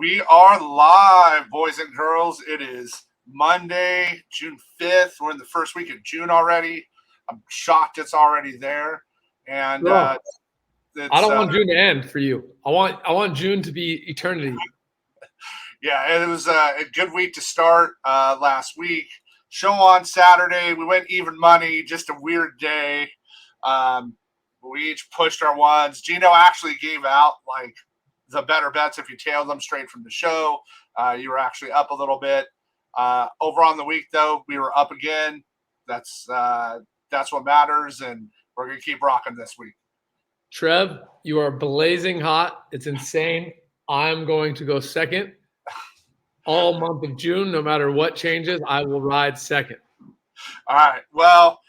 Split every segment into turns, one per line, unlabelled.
We are live, boys and girls. It is Monday, June 5th. We're in the first week of June already. I'm shocked it's already there. And
I don't want June to end for you. I want June to be eternity.
Yeah, it was a good week to start last week. Show on Saturday. We went even money, just a weird day. We each pushed our ones. Gino actually gave out like the better bets if you tailed them straight from the show. You were actually up a little bit. Over on the week, though, we were up again. That's what matters, and we're going to keep rocking this week.
Trev, you are blazing hot. It's insane. I'm going to go second. All month of June, no matter what changes, I will ride second.
All right. Well,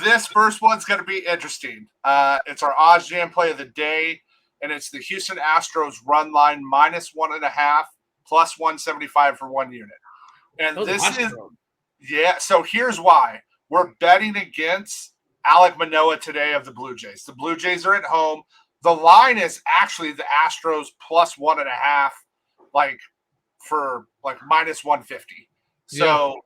this first one's going to be interesting. It's our OddsJam play of the day, and it's the Houston Astros run line -1.5 plus 175 for 1 unit. And this is so here's why. We're betting against Alek Manoah today of the Blue Jays. The Blue Jays are at home. The line is actually the Astros plus 1.5, for -150. So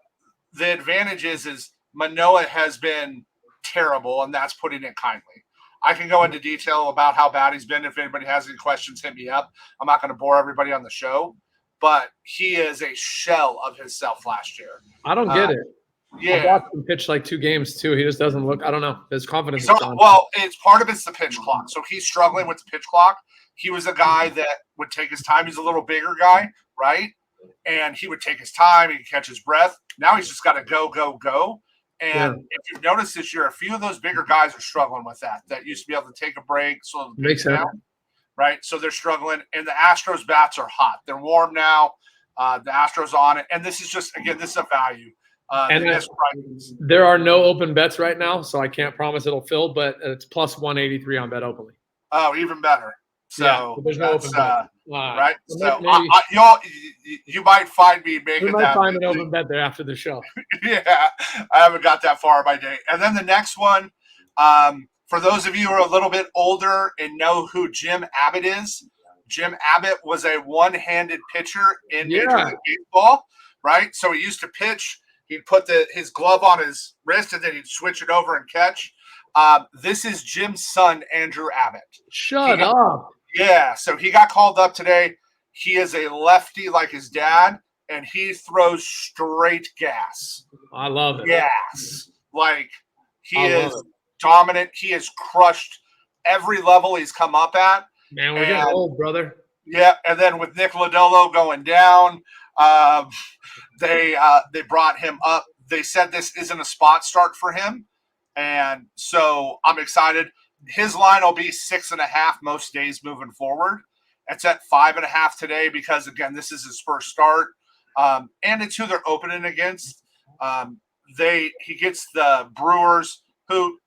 the advantage is Manoah has been terrible, and that's putting it kindly. I can go into detail about how bad he's been. If anybody has any questions, hit me up. I'm not going to bore everybody on the show, but he is a shell of himself last year.
I don't get it.
Yeah.
I watched him pitch like 2 games too. He just doesn't look, I don't know. His confidence is gone.
Well, it's part of it's the pitch clock. So he's struggling with the pitch clock. He was a guy that would take his time. He's a little bigger guy, right? And he would take his time. He could catch his breath. Now he's just got to go, go, go. And if you've noticed this year, a few of those bigger guys are struggling with that. That used to be able to take a break, so
makes sense,
right? So they're struggling, and the Astros bats are hot. They're warm now. The Astros on it, and this is just this is a value.
There are no open bets right now, so I can't promise it'll fill, but it's plus 183 on BetOpenly.
Oh, even better. So
there's no open bet.
Right? So you might find me making that.
You might find an open bet there after the show.
Yeah, I haven't got that far in my day. And then the next one, for those of you who are a little bit older and know who Jim Abbott is, Jim Abbott was a one-handed pitcher in Major League Baseball, right? So he used to pitch. He'd put his glove on his wrist, and then he'd switch it over and catch. This is Jim's son, Andrew Abbott.
Shut up.
Yeah, so he got called up today. He is a lefty like his dad, and he throws straight gas.
I love it.
Gas. He is dominant. He has crushed every level he's come up at.
Man, we're getting old, brother.
Yeah, and then with Nick Lodolo going down, they brought him up. They said this isn't a spot start for him, and so I'm excited. His line will be 6.5 most days moving forward. It's at 5.5 today because, again, this is his first start, and it's who they're opening against. He gets the Brewers, who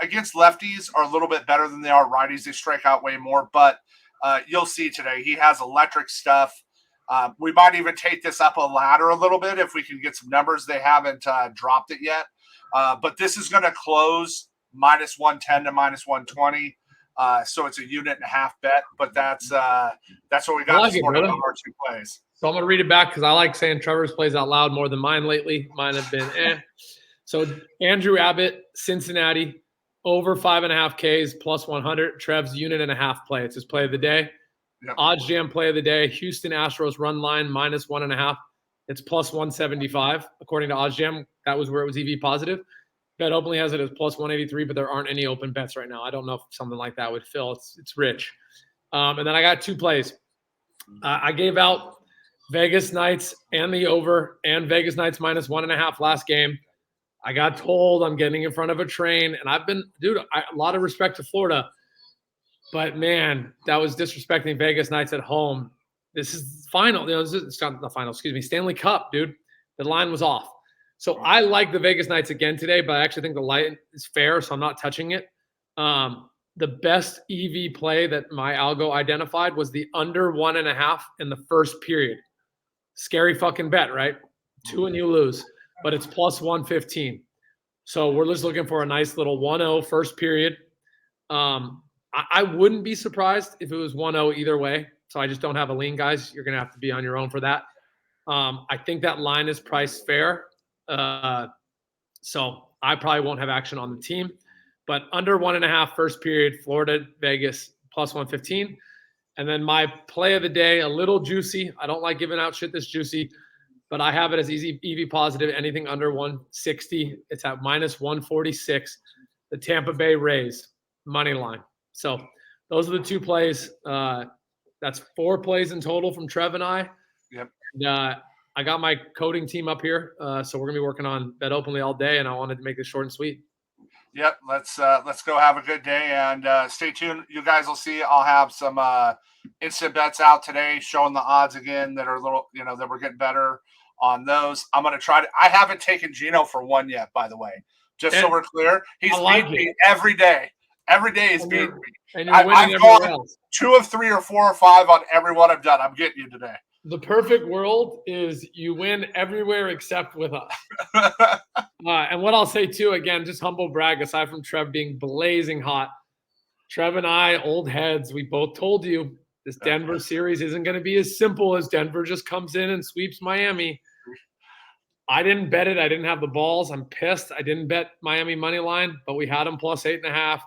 against lefties are a little bit better than they are righties. They strike out way more, but you'll see today he has electric stuff. We might even take this up a ladder a little bit if we can get some numbers. They haven't dropped it yet, but this is going to close -110 to -120. So it's a 1.5 unit bet, but that's what we got this morning on our 2 plays.
So I'm going to read it back because I like saying Trevor's plays out loud more than mine lately. Mine have been So Andrew Abbott, Cincinnati, over 5.5 Ks plus 100. Trev's 1.5 unit play. It's his play of the day.
Yep.
OddsJam play of the day. Houston Astros run line -1.5. It's plus 175 according to OddsJam. That was where it was EV positive. BetOpenly has it as plus 183, but there aren't any open bets right now. I don't know if something like that would fill. It's rich. And then I got 2 plays. I gave out Vegas Knights and the over and Vegas Knights -1.5 last game. I got told I'm getting in front of a train, and I've been, a lot of respect to Florida, but man, that was disrespecting Vegas Knights at home. This is final. It's not the final. Excuse me, Stanley Cup, dude. The line was off. So I like the Vegas Knights again today, but I actually think the line is fair, so I'm not touching it. The best EV play that my algo identified was the under 1.5 in the first period. Scary fucking bet, right? 2 and you lose, but it's plus 115. So we're just looking for a nice little 1-0 first period. I wouldn't be surprised if it was 1-0 either way. So I just don't have a lean, guys. You're going to have to be on your own for that. I think that line is priced fair. So I probably won't have action on the team. But under 1.5 first period, Florida, Vegas, plus 115. And then my play of the day, a little juicy. I don't like giving out shit this juicy, but I have it as EV positive, anything under 160. It's at minus 146. The Tampa Bay Rays, money line. So those are the 2 plays. That's 4 plays in total from Trev and I.
Yep.
And, I got my coding team up here, so we're gonna be working on BetOpenly all day, and I wanted to make this short and sweet.
Yep, let's go have a good day, and stay tuned. You guys will see. I'll have some instant bets out today, showing the odds again that are a little, that we're getting better on those. I'm gonna try to. I haven't taken Gino for one yet, by the way. Just so we're clear, he's beating me every day. Every day he's beating me.
And you're winning everywhere else.
2 of 3 or 4 or 5 on every one I've done. I'm getting you today.
The perfect world is you win everywhere except with us. And what I'll say too, again, just humble brag, aside from Trev being blazing hot, Trev and I, old heads, we both told you this Denver series isn't going to be as simple as Denver just comes in and sweeps Miami. I didn't bet it. I didn't have the balls. I'm pissed. I didn't bet Miami money line, but we had them plus 8.5.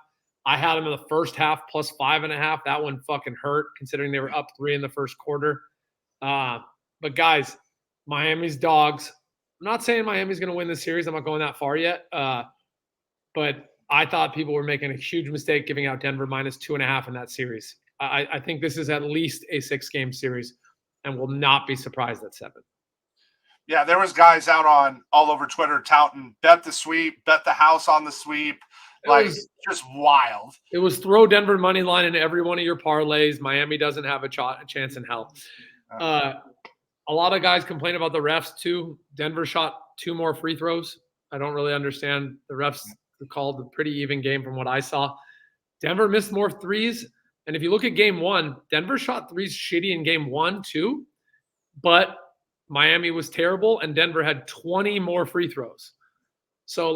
I had them in the first half plus 5.5. That one fucking hurt considering they were up 3 in the first quarter. But guys, Miami's dogs. I'm not saying Miami's going to win this series. I'm not going that far yet. But I thought people were making a huge mistake giving out Denver minus 2.5 in that series. I think this is at least a 6-game series and will not be surprised at 7.
Yeah, there was guys out on all over Twitter touting, bet the sweep, bet the house on the sweep. Just wild.
It was throw Denver money line in every one of your parlays. Miami doesn't have a chance in hell. A lot of guys complain about the refs too. Denver shot 2 more free throws. I don't really understand. The refs called a pretty even game from what I saw. Denver missed more threes. And if you look at game 1, Denver shot threes shitty in game 1 too. But Miami was terrible and Denver had 20 more free throws. So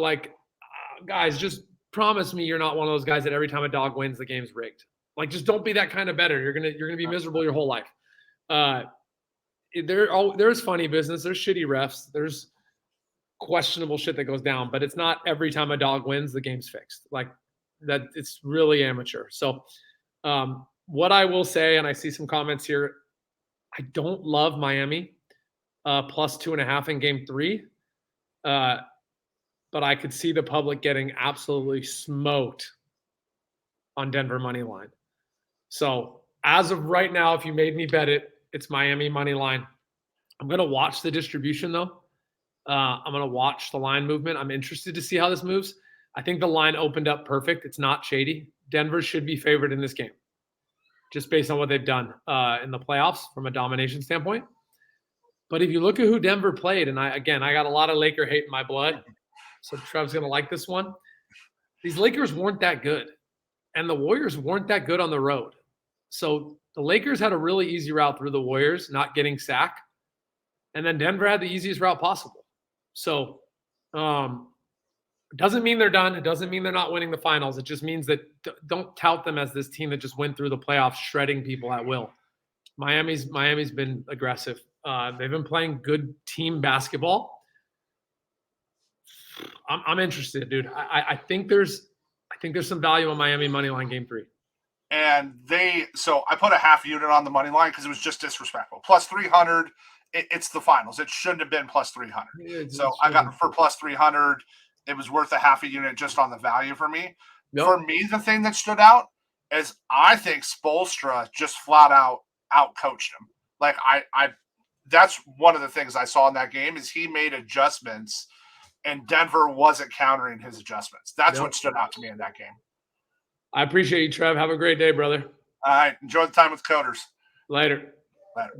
guys, just promise me you're not one of those guys that every time a dog wins, the game's rigged. Just don't be that kind of bettor. You're gonna be miserable your whole life. There's funny business. There's shitty refs. There's questionable shit that goes down, but it's not every time a dog wins, the game's fixed. That it's really amateur. So what I will say, and I see some comments here, I don't love Miami plus 2.5 in game 3. But I could see the public getting absolutely smoked on Denver money line. So as of right now, if you made me bet it, it's Miami money line. I'm going to watch the distribution though. I'm going to watch the line movement. I'm interested to see how this moves. I think the line opened up perfect. It's not shady. Denver should be favored in this game, just based on what they've done in the playoffs from a domination standpoint. But if you look at who Denver played, and I got a lot of Laker hate in my blood, so Trev's going to like this one. These Lakers weren't that good, and the Warriors weren't that good on the road. So the Lakers had a really easy route through the Warriors, not getting sacked, and then Denver had the easiest route possible. So it doesn't mean they're done. It doesn't mean they're not winning the finals. It just means that don't tout them as this team that just went through the playoffs shredding people at will. Miami's been aggressive. They've been playing good team basketball. I'm interested, dude. I think there's some value on Miami money line game 3.
And so I put a half unit on the money line because it was just disrespectful. Plus 300, it's the finals. It shouldn't have been plus 300. So I got for plus 300. It was worth a half a unit just on the value for me. Nope. For me, the thing that stood out is I think Spoelstra just flat out coached him. That's one of the things I saw in that game is he made adjustments and Denver wasn't countering his adjustments. That's what stood out to me in that game.
I appreciate you, Trev. Have a great day, brother.
All right. Enjoy the time with Coders.
Later.
Later.